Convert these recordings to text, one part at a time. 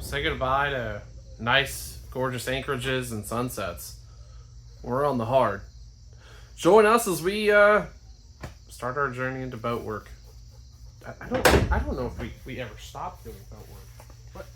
say goodbye to nice, gorgeous anchorages and sunsets. We're on the hard. Join us as we start our journey into boat work. I don't know if we ever stopped doing boat work. What?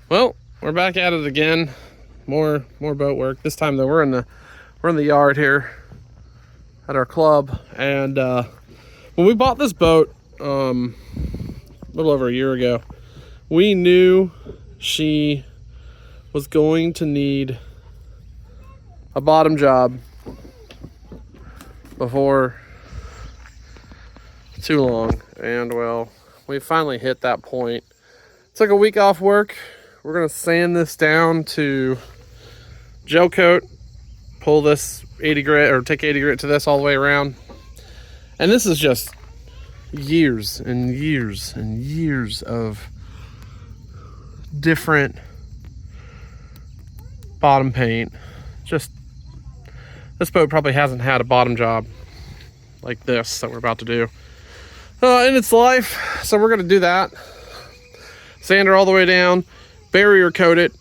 Well, we're back at it again. More boat work. This time though, we're in the yard here at our club, and when we bought this boat a little over a year ago, we knew she was going to need a bottom job before too long, and well, we finally hit that point. Took a week off work. We're gonna sand this down to gel coat, pull this 80 grit, or take 80 grit to this all the way around. And this is just years and years and years of different bottom paint. Just, this boat probably hasn't had a bottom job like this that we're about to do in its life. So we're gonna do that. Sand her all the way down, barrier coat it,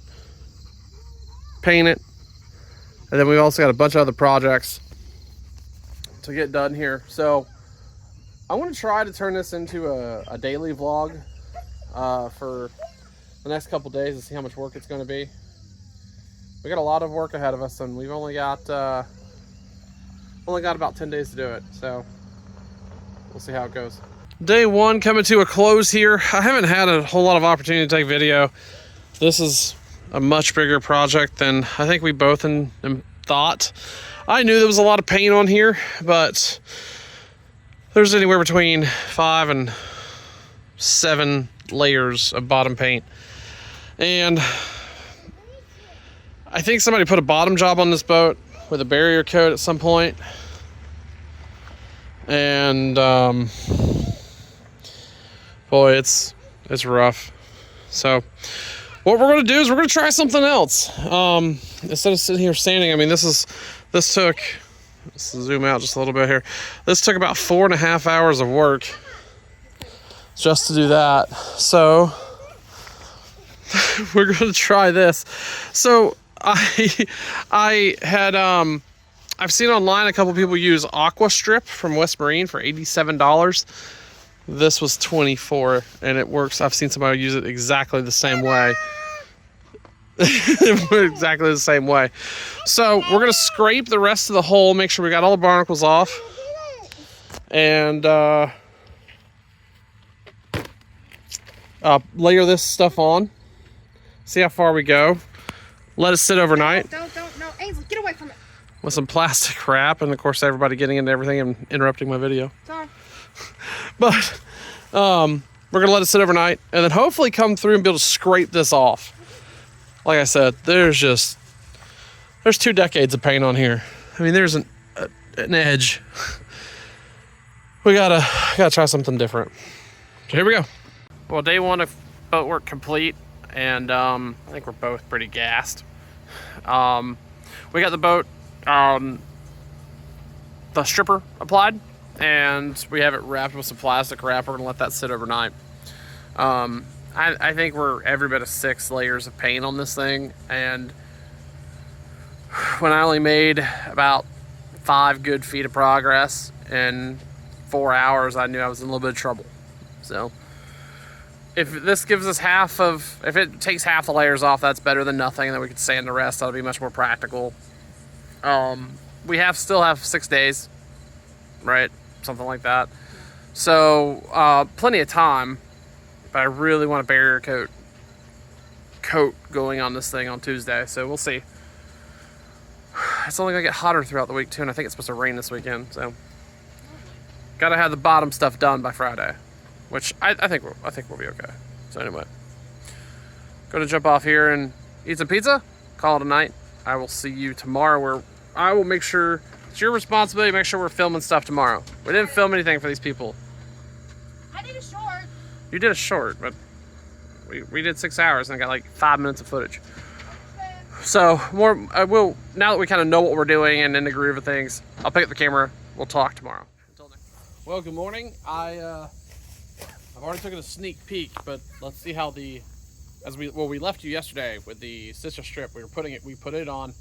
paint it, and then we've also got a bunch of other projects to get done here. So I want to try to turn this into a daily vlog for the next couple days to see how much work it's going to be. We got a lot of work ahead of us, and we've only got about 10 days to do it. So we'll see how it goes. Day one coming to a close here. I haven't had a whole lot of opportunity to take video. This is a much bigger project than I think we both thought. I knew there was a lot of paint on here, but there's anywhere between 5 and 7 layers of bottom paint. And I think somebody put a bottom job on this boat with a barrier coat at some point. And boy, it's rough. So what we're going to do is we're going to try something else. Instead of sitting here sanding, I mean, let's zoom out just a little bit here. This took about 4.5 hours of work just to do that. So we're going to try this. So I had, I've seen online a couple people use Aqua Strip from West Marine for $87. This was $24, and it works. I've seen somebody use it exactly the same way. Exactly the same way. So we're gonna scrape the rest of the hole, make sure we got all the barnacles off, and layer this stuff on. See how far we go. Let it sit overnight. No, Ainsley, get away from it. With some plastic wrap, and of course everybody getting into everything and interrupting my video. Sorry. But we're gonna let it sit overnight, and then hopefully come through and be able to scrape this off. Like I said, there's 2 decades of paint on here. I mean, there's an edge. We gotta try something different. So here we go. Well, day one of boat work complete, and I think we're both pretty gassed. We got the boat the stripper applied, and we have it wrapped with some plastic wrap. We're gonna let that sit overnight. I think we're every bit of 6 layers of paint on this thing, and when I only made about 5 good feet of progress in 4 hours, I knew I was in a little bit of trouble. So if this gives us if it takes half the layers off, that's better than nothing, and then we could sand the rest. That'll be much more practical. We still have 6 days, right? Something like that. So plenty of time, but I really want a barrier coat going on this thing on Tuesday, so we'll see. It's only gonna get hotter throughout the week too, and I think it's supposed to rain this weekend, so gotta have the bottom stuff done by Friday, which I think we'll be okay. So anyway, gonna jump off here and eat some pizza, call it a night. I will see you tomorrow, where I will make sure it's your responsibility to make sure we're filming stuff tomorrow. We didn't film anything for these people. I need a short. You did a short, but we did 6 hours and I got like 5 minutes of footage. So we'll now that we kind of know what we're doing and in the groove of things, I'll pick up the camera. We'll talk tomorrow. Until next. Well, good morning. I've already taken a sneak peek, but let's see how we left you yesterday with the sister strip. We put it on.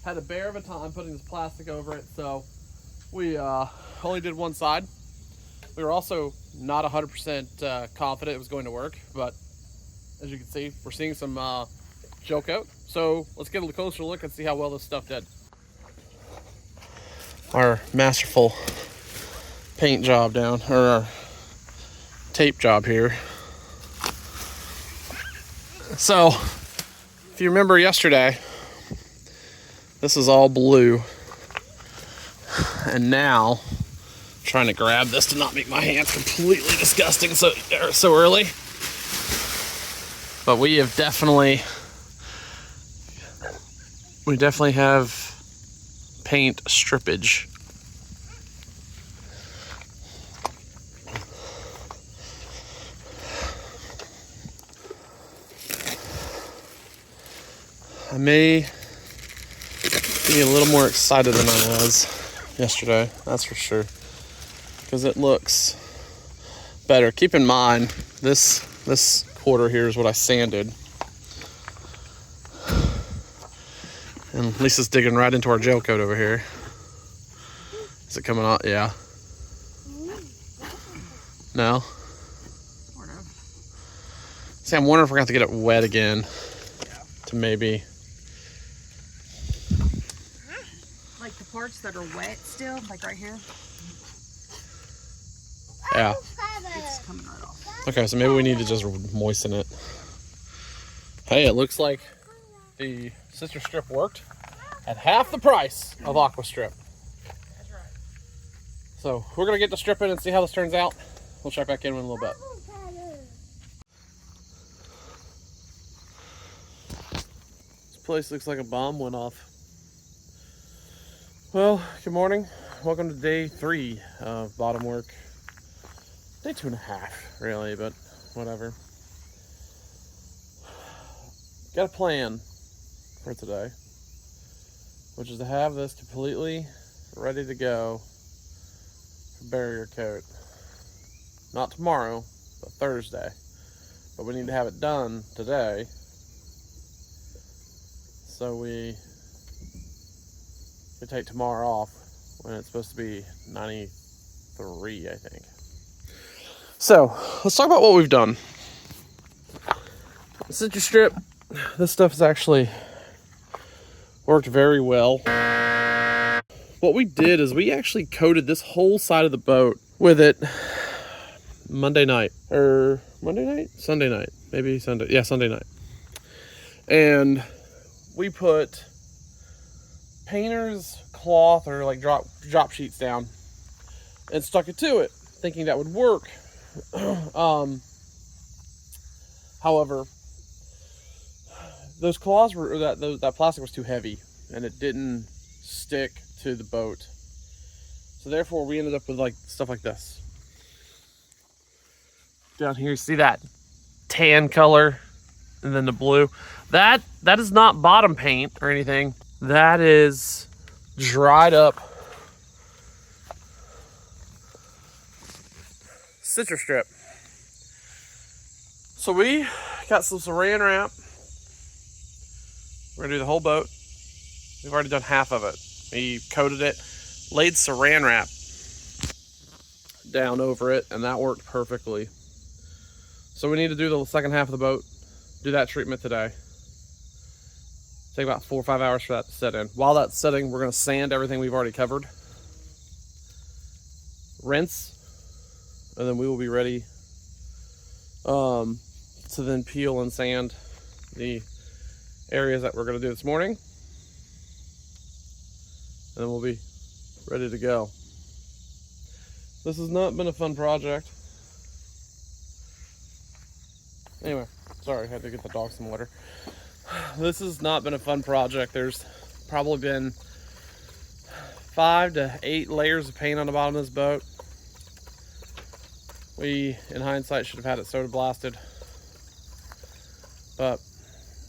Had a bear of a time putting this plastic over it, so we only did one side. We were also not 100% confident it was going to work, but as you can see, we're seeing some gel coat. So let's get a closer look and see how well this stuff did. Our masterful paint job or our tape job here. So, if you remember yesterday, this is all blue. And now, I'm trying to grab this to not make my hands completely disgusting so early. But we definitely have paint strippage. I may be a little more excited than I was yesterday, that's for sure, because it looks better. Keep in mind, this quarter here is what I sanded, and Lisa's digging right into our gel coat over here. Is it coming out? Yeah. No? Sort of. See, I'm wondering if we're going to have to get it wet again to maybe... Like the parts that are wet still, like right here. Yeah. It's coming right off. Okay, so maybe we need to just moisten it. Hey, it looks like the sister strip worked at half the price of Aqua Strip. That's right. So we're gonna get to stripping and see how this turns out. We'll check back in a little bit. This place looks like a bomb went off. Well, good morning. Welcome to day 3 of bottom work. Day 2.5, really, but whatever. Got a plan for today, which is to have this completely ready to go for barrier coat. Not tomorrow, but Thursday. But we need to have it done today, so we could take tomorrow off when it's supposed to be 93, I think. So let's talk about what we've done. The citrus strip, this stuff has actually worked very well. What we did is we actually coated this whole side of the boat with it Sunday night, maybe Sunday. Yeah, Sunday night. And we put painter's cloth or like drop sheets down and stuck it to it, thinking that would work. However, those claws were that plastic was too heavy and it didn't stick to the boat. So therefore we ended up with like stuff like this. Down here you see that tan color and then the blue. That is not bottom paint or anything. That is dried up citrus strip. So we got some saran wrap. We're gonna do the whole boat. We've already done half of it. We coated it, laid saran wrap down over it, and that worked perfectly. So we need to do the second half of the boat, do that treatment today. Take about 4 or 5 hours for that to set in. While that's setting, we're gonna sand everything we've already covered, rinse, and then we will be ready to then peel and sand the areas that we're going to do this morning, and then we'll be ready to go. This has not been a fun project. Anyway, sorry, I had to get the dog some water. This has not been a fun project. There's probably been 5 to 8 layers of paint on the bottom of this boat. We, in hindsight, should have had it soda blasted, but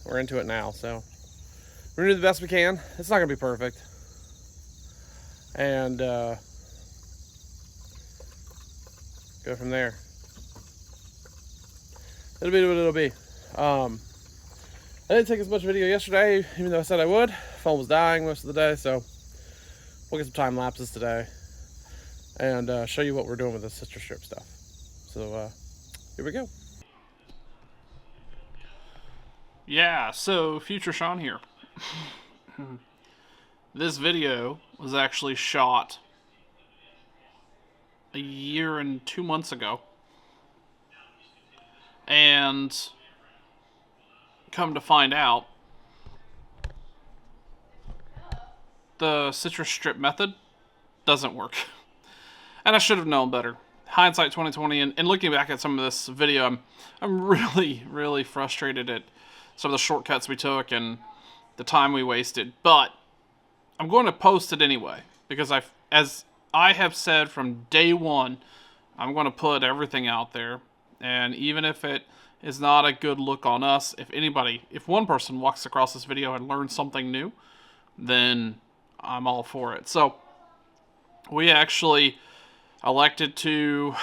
we're into it now, so we're gonna do the best we can. It's not gonna be perfect, and go from there. It'll be what it'll be. I didn't take as much video yesterday, even though I said I would. Phone was dying most of the day, so we'll get some time lapses today and show you what we're doing with the citrus strip stuff. So here we go. Yeah, so future Sean here. This video was actually shot a year and 2 months ago. And come to find out, the citrus strip method doesn't work. And I should have known better. Hindsight 2020, and looking back at some of this video, I'm really, really frustrated at some of the shortcuts we took and the time we wasted. But I'm going to post it anyway, because as I have said from day one, I'm going to put everything out there. And even if it is not a good look on us, if one person walks across this video and learns something new, then I'm all for it. So we actually elected to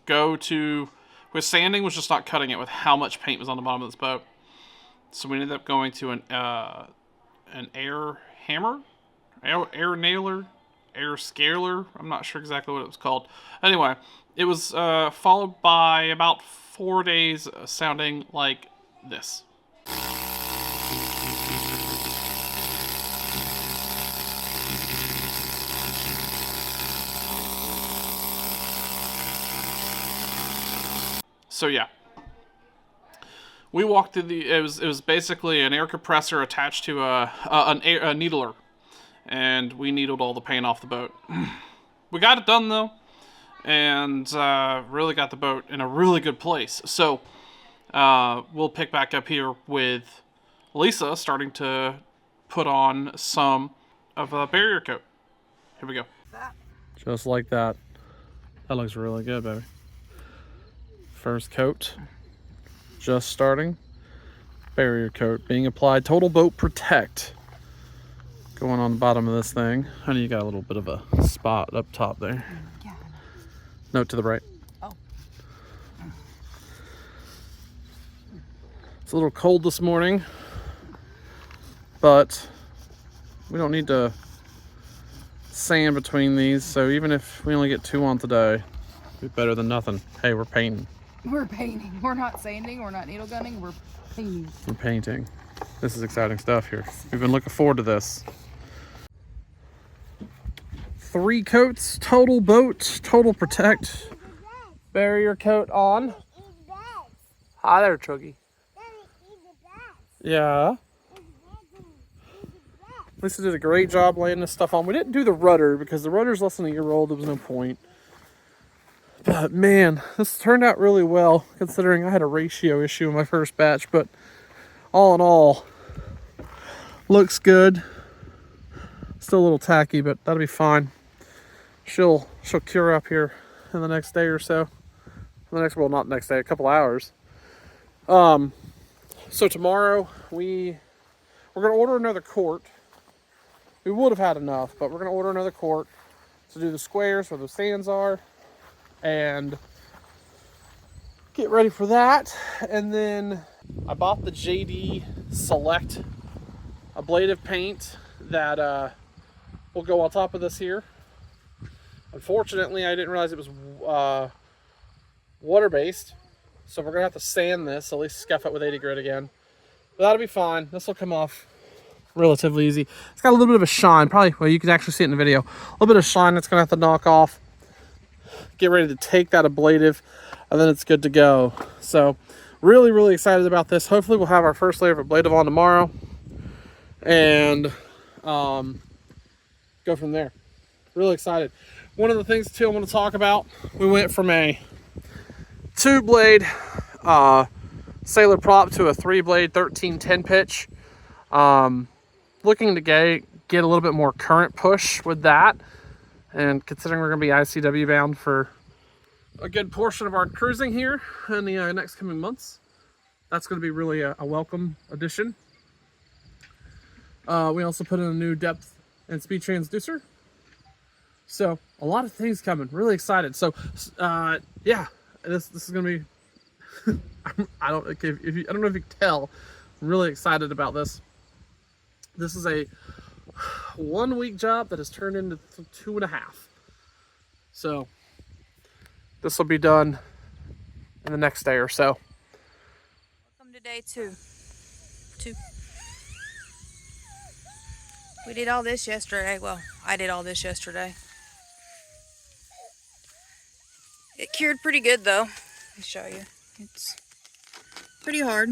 go to, with sanding was just not cutting it with how much paint was on the bottom of this boat. So we ended up going to an air hammer, air nailer, air scaler. I'm not sure exactly what it was called. Anyway, it was followed by about 4 days sounding like this. So yeah, we walked through the. It was basically an air compressor attached to a needler, and we needled all the paint off the boat. We got it done though, and really got the boat in a really good place. So we'll pick back up here with Lisa starting to put on some of a barrier coat. Here we go. Just like that. That looks really good, baby. First coat, just starting. Barrier coat being applied. Total Boat Protect going on the bottom of this thing. Honey, you got a little bit of a spot up top there. Yeah. No, to the right. Oh. It's a little cold this morning, but we don't need to sand between these, so even if we only get 2 on today, it'd be better than nothing. Hey, we're painting. We're painting. We're not sanding. We're not needle gunning. We're painting. We're painting. This is exciting stuff here. We've been looking forward to this. 3 coats, Total Boat, Total Protect. Barrier coat on. Hi there, Chuggy. Yeah. Lisa did a great job laying this stuff on. We didn't do the rudder because the rudder's less than a year old. There was no point. But man, this turned out really well considering I had a ratio issue in my first batch. But all in all, looks good. Still a little tacky, but that'll be fine. She'll cure up here in the next day or so. Well, not next day, a couple hours. So tomorrow we're gonna order another quart. We would have had enough, but we're gonna order another quart to do the squares where the sands are and get ready for that. And then I bought the JD Select ablative paint that will go on top of this here. Unfortunately, I didn't realize it was water-based, so we're gonna have to sand this, at least scuff it with 80 grit again. But that'll be fine. This will come off relatively easy. It's got a little bit of a shine, probably, well, you can actually see it in the video. A little bit of shine that's gonna have to knock off. Get ready to take that ablative, and then it's good to go. So really, really excited about this. Hopefully we'll have our first layer of ablative on tomorrow, and go from there. Really excited. One of the things too I want to talk about, we went from a 2-blade sailor prop to a 3-blade 13-10 pitch. Looking to get a little bit more current push with that, and considering we're going to be ICW bound for a good portion of our cruising here in the next coming months. That's going to be really a welcome addition. We also put in a new depth and speed transducer. So a lot of things coming. Really excited. So yeah, this is going to be. I don't know if you can tell. I'm really excited about this. This is a 1 week job that has turned into 2.5. So this will be done in the next day or so. Welcome to day 2. We did all this yesterday. Well, I did all this yesterday. It cured pretty good though. Let me show you. It's pretty hard.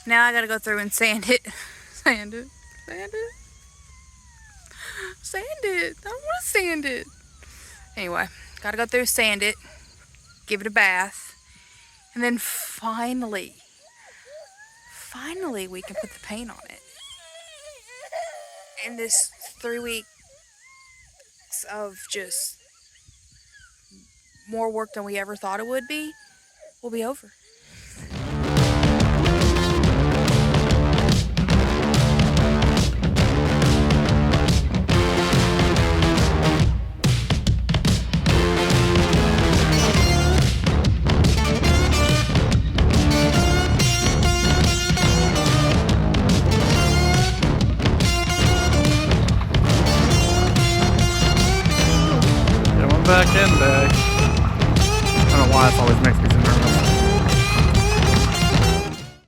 Now I gotta go through and sand it. Sand it. Sand it. Sand it. I don't want to sand it. Anyway, gotta go through, sand it, give it a bath, and then finally we can put the paint on it. And this 3 weeks of just more work than we ever thought it would be will be over. Back in bag. I don't know why this always makes me